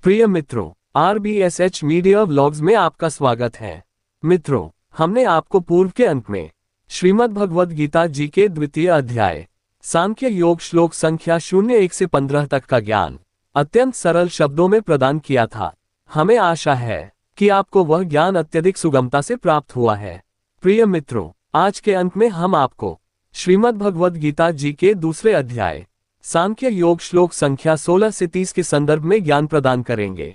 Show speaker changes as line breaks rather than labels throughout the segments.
प्रिय मित्रों, RBSH media vlogs में आपका स्वागत है। मित्रों, हमने आपको पूर्व के अंक में श्रीमद् भगवद गीता जी के द्वितीय अध्याय सांख्य योग श्लोक संख्या 01 से 15 तक का ज्ञान अत्यंत सरल शब्दों में प्रदान किया था। हमें आशा है कि आपको वह ज्ञान अत्यधिक सुगमता से प्राप्त हुआ है। प्रिय मित्रों, आज के अंक में हम आपको श्रीमद् भगवद गीता जी के दूसरे अध्याय सांख्य योग श्लोक संख्या 16 से 30 के संदर्भ में ज्ञान प्रदान करेंगे।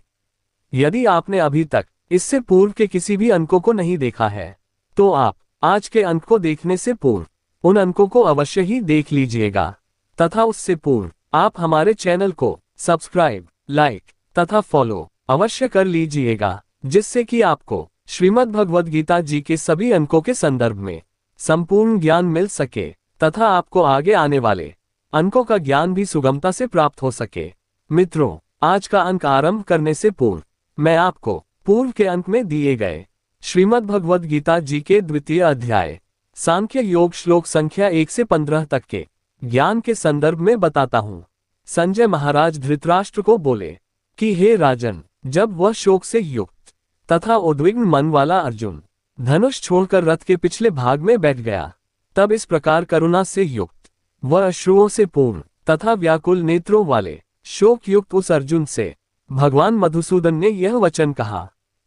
यदि आपने अभी तक इससे पूर्व के किसी भी अंकों को नहीं देखा है, तो आप आज के अंक को देखने से पूर्व उन अंकों को अवश्य ही देख लीजिएगा तथा उससे पूर्व आप हमारे चैनल को सब्सक्राइब, लाइक तथा फॉलो अवश्य कर लीजिएगा, जिससे कि आपको श्रीमद् भगवद गीता जी के सभी अंकों के संदर्भ में संपूर्ण ज्ञान मिल सके तथा आपको आगे आने वाले अंकों का ज्ञान भी सुगमता से प्राप्त हो सके। मित्रों, आज का अंक आरंभ करने से पूर्व मैं आपको पूर्व के अंक में दिए गए श्रीमद् भगवद गीता जी के द्वितीय अध्याय सांख्य योग श्लोक संख्या 1 से 15 तक के ज्ञान के संदर्भ में बताता हूं। संजय महाराज धृतराष्ट्र को बोले कि हे राजन, जब वह शोक से युक्त तथा उद्विग्न मन वाला अर्जुन धनुष छोड़कर रथ के पिछले भाग में बैठ गया, तब इस प्रकार करुणा से युक्त वह अश्रुओं से पूर्ण तथा व्याकुल नेत्रों वाले शोक युक्त उस अर्जुन से भगवान मधुसूदन ने यह वचन कहा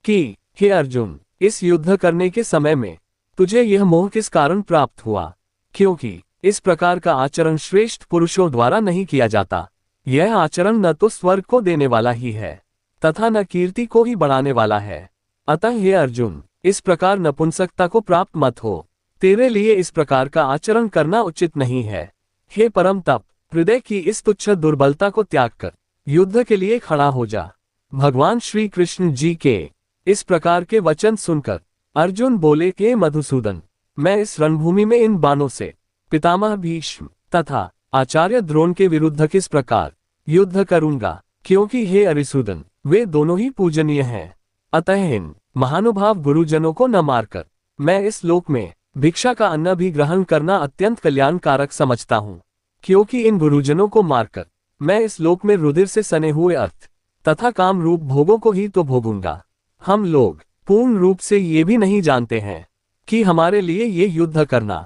कि हे अर्जुन, इस युद्ध करने के समय में तुझे यह मोह किस कारण प्राप्त हुआ, क्योंकि इस प्रकार का आचरण श्रेष्ठ पुरुषों द्वारा नहीं किया जाता। यह आचरण न तो स्वर्ग को देने वाला ही है तथा न कीर्ति को ही बढ़ाने वाला है। अतः हे अर्जुन, इस प्रकार नपुंसकता को प्राप्त मत हो। तेरे लिए इस प्रकार का आचरण करना उचित नहीं है। हे परम तप, हृदय की इस तुच्छ दुर्बलता को त्याग कर युद्ध के लिए खड़ा हो जा। भगवान श्री कृष्ण जी के इस प्रकार के वचन सुनकर अर्जुन बोले कि मधुसूदन, मैं इस रणभूमि में इन बाणों से पितामह भीष्म तथा आचार्य द्रोण के विरुद्ध किस प्रकार युद्ध करूंगा, क्योंकि हे अरिसूदन, वे दोनों ही पूजनीय हैं। अतः इन महानुभाव गुरुजनों को न मारकर मैं इस लोक में भिक्षा का अन्न भी ग्रहण करना अत्यंत कल्याणकारक समझता हूँ, क्योंकि इन गुरुजनों को मारकर मैं इस लोक में रुधिर से सने हुए अर्थ तथा काम रूप भोगों को ही तो भोगूंगा। हम लोग पूर्ण रूप से ये भी नहीं जानते हैं कि हमारे लिए ये युद्ध करना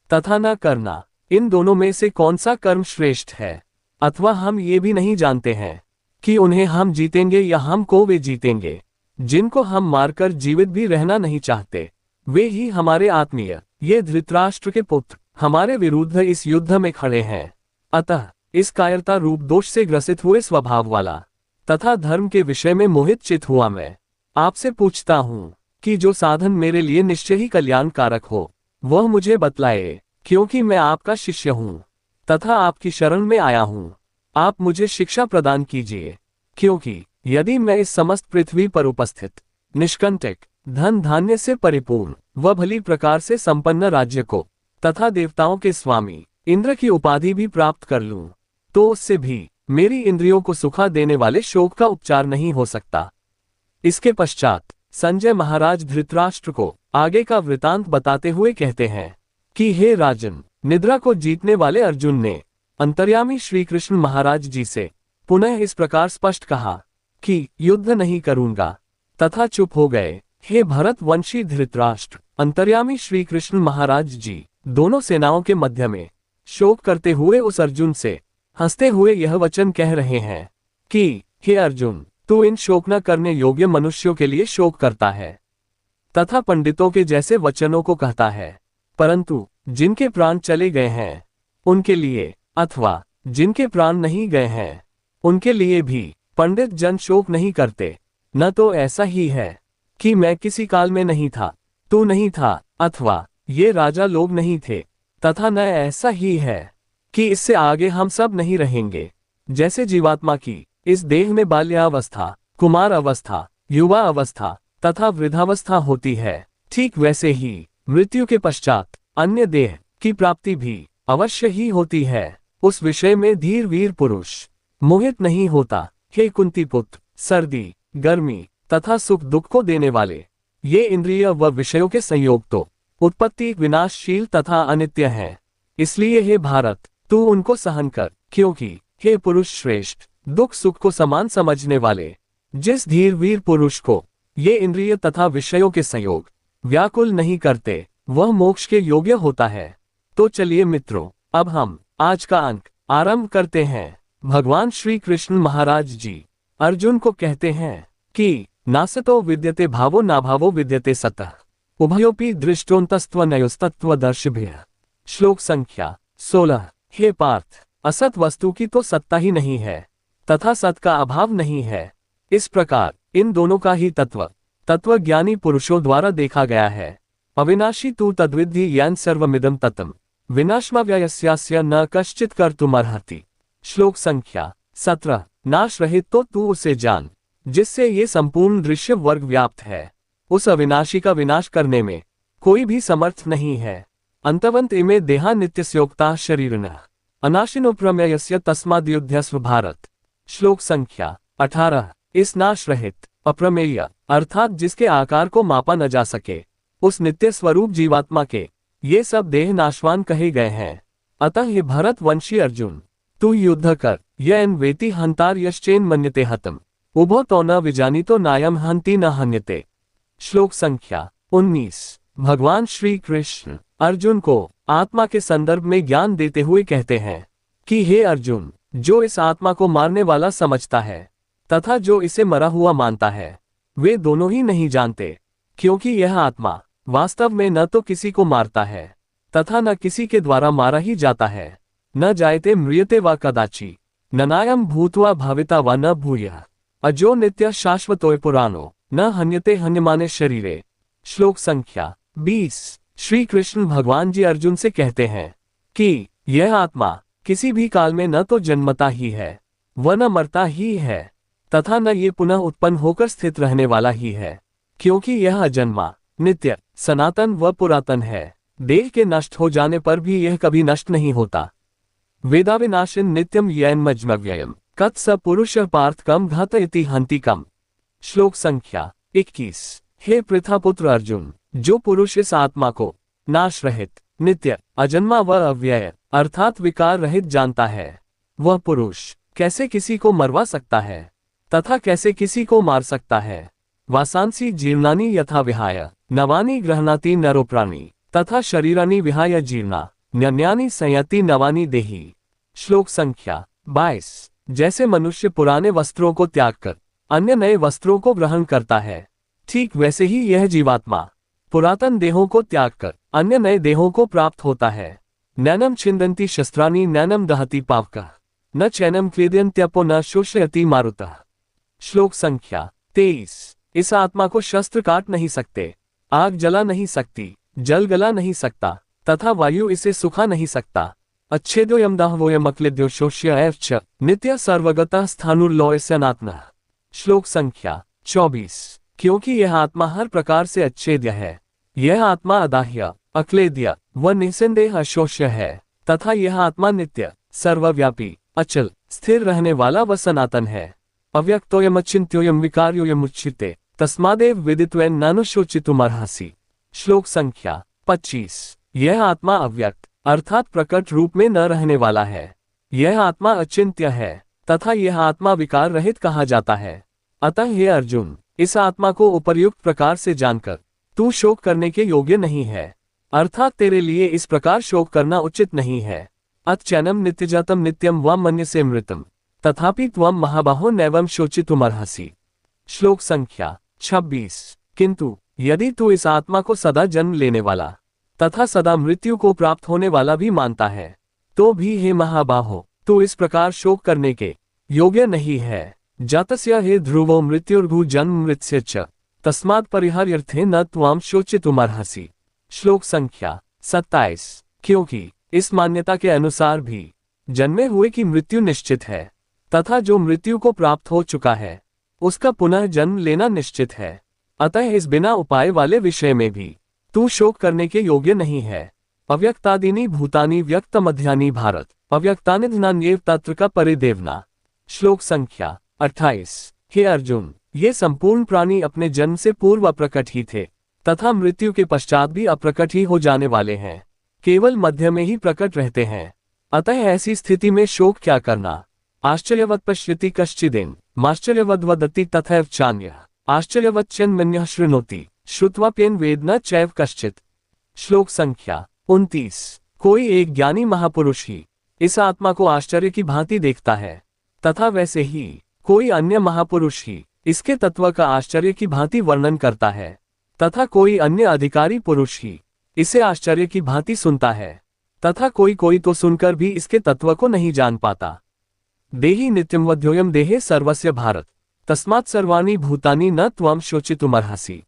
तथा न करना, इन दोनों में से कौन सा कर्म श्रेष्ठ है, अथवा हम ये भी नहीं जानते हैं कि उन्हें हम जीतेंगे या हमको वे जीतेंगे। जिनको हम मारकर जीवित भी रहना नहीं चाहते, वे ही हमारे आत्मीय ये धृतराष्ट्र के पुत्र हमारे विरुद्ध इस युद्ध में खड़े हैं। अतः इस कायरता रूप दोष से ग्रसित हुए स्वभाव वाला तथा धर्म के विषय में मोहित चित हुआ मैं आपसे पूछता हूँ कि जो साधन मेरे लिए निश्चय ही कल्याणकारक हो, वह मुझे बतलाए, क्योंकि मैं आपका शिष्य हूँ तथा आपकी शरण में आया हूँ। आप मुझे शिक्षा प्रदान कीजिए, क्योंकि यदि मैं इस समस्त पृथ्वी पर उपस्थित निष्कंटक धन धान्य से परिपूर्ण व भली प्रकार से संपन्न राज्य को तथा देवताओं के स्वामी इंद्र की उपाधि भी प्राप्त कर लूं, तो उससे भी मेरी इंद्रियों को सुखा देने वाले शोक का उपचार नहीं हो सकता। इसके पश्चात संजय महाराज धृतराष्ट्र को आगे का वृतांत बताते हुए कहते हैं कि हे राजन, निद्रा को जीतने वाले अर्जुन ने अंतर्यामी श्री कृष्ण महाराज जी से पुनः इस प्रकार स्पष्ट कहा कि युद्ध नहीं करूंगा तथा चुप हो गए। हे भरत वंशी धृतराष्ट्र, अंतर्यामी श्री कृष्ण महाराज जी दोनों सेनाओं के मध्य में शोक करते हुए उस अर्जुन से हंसते हुए यह वचन कह रहे हैं कि हे अर्जुन, तू इन शोक न करने योग्य मनुष्यों के लिए शोक करता है तथा पंडितों के जैसे वचनों को कहता है, परंतु जिनके प्राण चले गए हैं उनके लिए अथवा जिनके प्राण नहीं गए हैं उनके लिए भी पंडित जन शोक नहीं करते। न तो ऐसा ही है कि मैं किसी काल में नहीं था, तू नहीं था, अथवा ये राजा लोग नहीं थे, तथा न ऐसा ही है कि इससे आगे हम सब नहीं रहेंगे। जैसे जीवात्मा की इस देह में बाल्यावस्था, कुमार अवस्था, युवा अवस्था तथा वृद्धावस्था होती है, ठीक वैसे ही मृत्यु के पश्चात अन्य देह की प्राप्ति भी अवश्य ही होती है। उस विषय में धीर वीर पुरुष मोहित नहीं होता। हे कुंती पुत्र, सर्दी, गर्मी तथा सुख दुख को देने वाले ये इंद्रिय व विषयों के संयोग तो उत्पत्ति विनाशशील तथा अनित्य हैं। इसलिए हे भारत, तू उनको सहन कर, क्योंकि हे पुरुष श्रेष्ठ, दुख सुख को समान समझने वाले जिस धीर वीर पुरुष को ये इंद्रिय तथा विषयों के संयोग व्याकुल नहीं करते, वह मोक्ष के योग्य होता है। तो चलिए मित्रों, अब हम आज का अंक आरंभ करते हैं। भगवान श्री कृष्ण महाराज जी अर्जुन को कहते हैं कि नासतो विद्यते भावो नाभावो विद्यते सतः उभयोपि दृष्टोन्तस्त्वनयोस्तत्वदर्शिभ्यः। श्लोक संख्या 16। हे पार्थ, असत वस्तु की तो सत्ता ही नहीं है तथा सत का अभाव नहीं है। इस प्रकार इन दोनों का ही तत्वज्ञानी पुरुषों द्वारा देखा गया है। अविनाशी तू तद्विद्धि येन सर्वमिदं ततम् विनाशमव्ययस्यास्य न कश्चित् कर्तुमर्हति। श्लोक संख्या 17। नाश रहित तो तू उसे जान जिससे ये संपूर्ण दृश्य वर्ग व्याप्त है। उस अविनाशी का विनाश करने में कोई भी समर्थ नहीं है। अंतवंत इमे देहा नित्यस्योक्ता शरीरिणः अनाशिनो प्रमेयस्य तस्माद्युध्यस्व भारत। श्लोक संख्या 18। इस नाश रहित अप्रमेय अर्थात जिसके आकार को मापा न जा सके उस नित्य स्वरूप जीवात्मा के ये सब देह नाशवान कहे गए हैं। अतः हे भरत वंशी अर्जुन, तू युद्ध कर। यन वेति हंतार यश्चेन मन्यते हतम उभो तो न विजानीतो नायम हंति न हन्यते। श्लोक संख्या 19। भगवान श्री कृष्ण अर्जुन को आत्मा के संदर्भ में ज्ञान देते हुए कहते हैं कि हे अर्जुन, जो इस आत्मा को मारने वाला समझता है तथा जो इसे मरा हुआ मानता है, वे दोनों ही नहीं जानते, क्योंकि यह आत्मा वास्तव में न तो किसी को मारता है तथा न किसी के द्वारा मारा ही जाता है। न जायते म्रियते वा कदाचि ननायम भूत्वा भाविता वा न भूयः अजो नित्य शाश्वतोय पुराणो न हन्यते हन्यमाने शरीरे। श्लोक संख्या 20। श्री कृष्ण भगवान जी अर्जुन से कहते हैं कि यह आत्मा किसी भी काल में न तो जन्मता ही है व न मरता ही है तथा न ये पुनः उत्पन्न होकर स्थित रहने वाला ही है, क्योंकि यह अजन्मा नित्य सनातन व पुरातन है। देह के नष्ट हो जाने पर भी यह कभी नष्ट नहीं होता। वेदाविनाशिन नित्यम येन मज्मव्ययम् कत स पुरुष पार्थ कम घत इति हंति कम। श्लोक संख्या 21। हे पृथापुत्र अर्जुन, जो पुरुष इस आत्मा को नाश रहित नित्य अजन्मा व अव्यय अर्थात विकार रहित जानता है, वह पुरुष कैसे किसी को मरवा सकता है तथा कैसे किसी को मार सकता है। वासांसी जीर्णानि यथा विहाय नवानि गृह्णाति नरो प्राणी तथा शरीरानि विहाय जीर्णा न्यन्यानि संयति नवानि देहि। श्लोक संख्या 22। जैसे मनुष्य पुराने वस्त्रों को त्याग कर अन्य नए वस्त्रों को ग्रहण करता है, ठीक वैसे ही यह जीवात्मा पुरातन देहों को त्याग कर अन्य नए देहों को प्राप्त होता है। नैनम छिन्दन्ति शस्त्राणि नैनम दहति पावकः न चैनम क्लेदयन्त्यपो न शोषयति मारुतः। श्लोक संख्या 23। इस आत्मा को शस्त्र काट नहीं सकते, आग जला नहीं सकती, जल गला नहीं सकता तथा वायु इसे सुखा नहीं सकता। अच्छेद्योयम दाहवोयम अक्लेद्यो शोष्य एवच नित्य सर्वगतः स्थाणुर्लोयस्यनात्मः। श्लोक संख्या 24। क्योंकि यह आत्मा हर प्रकार से अच्छेद्य है, यह आत्मा अदाह्य अक्लेद्य व निसंदेह अशोष्य है तथा यह आत्मा नित्य सर्वव्यापी अचल स्थिर रहने वाला व सनातन है। अव्यक्तोयम अचिन्त्योयम विकार्योयम उच्यते तस्मादेव विदित्वेन नानुशोचितुमर्हसि। श्लोक संख्या 25। यह आत्मा अव्यक्त अर्थात प्रकट रूप में न रहने वाला है, यह आत्मा अचिंत्य है तथा यह आत्मा विकार रहित कहा जाता है। अतः हे अर्जुन, इस आत्मा को उपर्युक्त प्रकार से जानकर तू शोक करने के योग्य नहीं है, अर्थात तेरे लिए इस प्रकार शोक करना उचित नहीं है। अतचैनम नित्यजातम नित्यम व मन्यसे मृतम तथापि त्वम महाबाहो नैवम शोचितुमर्हसि। श्लोक संख्या 26। किंतु यदि तू इस आत्मा को सदा जन्म लेने वाला तथा सदा मृत्यु को प्राप्त होने वाला भी मानता है, तो भी हे महाबाहो, तू इस प्रकार शोक करने के योग्य नहीं है। जातस्य हे ध्रुवो मृत्युर्भु जन्म मृत्स्य च तस्मात् परिहार्यर्थे न त्वाम शोचितुमर्हसि। श्लोक संख्या 27। क्योंकि इस मान्यता के अनुसार भी जन्मे हुए की मृत्यु निश्चित है तथा जो मृत्यु को प्राप्त हो चुका है उसका पुनः जन्म लेना निश्चित है, अतः इस बिना उपाय वाले विषय में भी तू शोक करने के योग्य नहीं है। अव्यक्तादीनि भूतानि व्यक्त मध्यानि भारत अव्यक्तानि धनान्येव तत्र का परिदेवना। श्लोक संख्या 28। हे अर्जुन, ये संपूर्ण प्राणी अपने जन्म से पूर्व अप्रकट ही थे तथा मृत्यु के पश्चात भी अप्रकट ही हो जाने वाले हैं, केवल मध्य में ही प्रकट रहते हैं। अतः ऐसी स्थिति में शोक क्या करना। आश्चर्यवत् पश्यति कश्चिदेन माश्चर्यवद् वदति तथैव चान्यः आश्चर्यवच्चन्मन्यः शृणोति श्रुत्वाप्येन वेद न चैव कश्चित्। श्लोक संख्या 29। कोई एक ज्ञानी महापुरुष ही इस आत्मा को आश्चर्य की भांति देखता है, तथा वैसे ही कोई अन्य महापुरुष ही इसके तत्व का आश्चर्य की भांति वर्णन करता है, तथा कोई अन्य अधिकारी पुरुष ही इसे आश्चर्य की भांति सुनता है, तथा कोई कोई तो सुनकर भी इसके तत्व को नहीं जान पाता। देहि नित्यं वध्योऽयं देहे सर्वस्य भारत तस्मात् सर्वाणि भूतानि न त्वं शोचितुमर्हसि।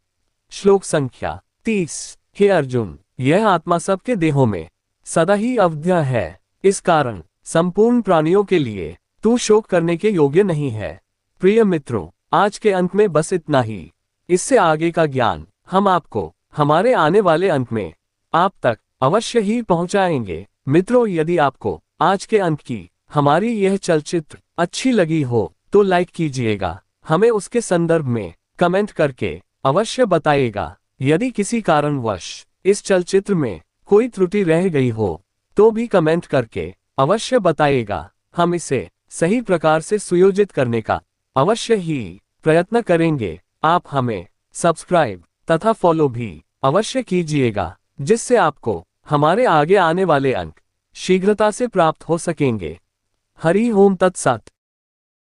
श्लोक संख्या 30। हे अर्जुन, यह आत्मा सबके देहों में सदा ही अवध्य है, इस कारण संपूर्ण प्राणियों के लिए तू शोक करने के योग्य नहीं है। प्रिय मित्रों, आज के अंत में बस इतना ही। इससे आगे का ज्ञान हम आपको हमारे आने वाले अंत में आप तक अवश्य ही पहुंचाएंगे। मित्रों, यदि आपको आज के अंत की हमारी यह चलचित्र अच्छी लगी हो तो लाइक कीजिएगा, हमें उसके संदर्भ में कमेंट करके अवश्य बताइएगा। यदि किसी कारणवश इस चलचित्र में कोई त्रुटि रह गई हो तो भी कमेंट करके अवश्य बताइएगा, हम इसे सही प्रकार से सुयोजित करने का अवश्य ही प्रयत्न करेंगे। आप हमें सब्सक्राइब तथा फॉलो भी अवश्य कीजिएगा, जिससे आपको हमारे आगे आने वाले अंक शीघ्रता से प्राप्त हो सकेंगे। हरि ओम तत्सत।